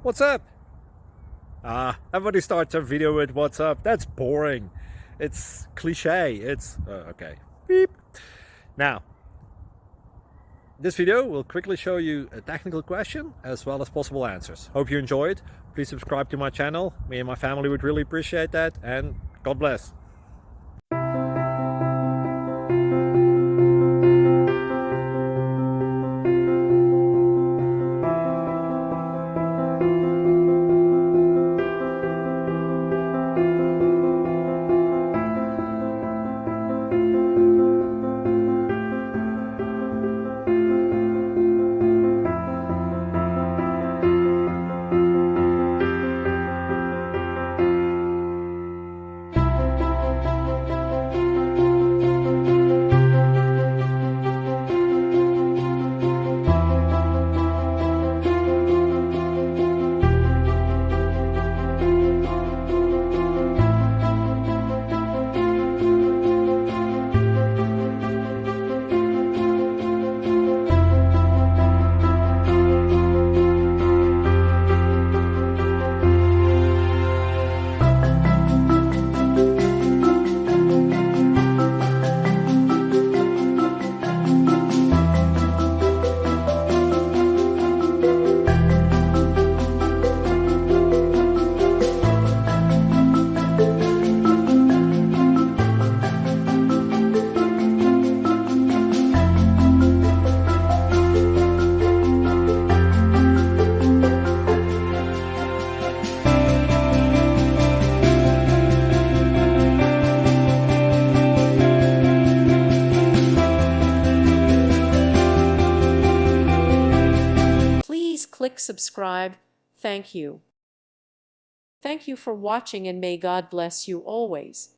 What's up? Everybody starts a video with what's up. That's boring. It's cliche. It's okay. Beep. Now, this video will quickly show you a technical question as well as possible answers. Hope you enjoyed. Please subscribe to my channel. Me and my family would really appreciate that, and God bless. Please click subscribe. Thank you. Thank you for watching, and may God bless you always.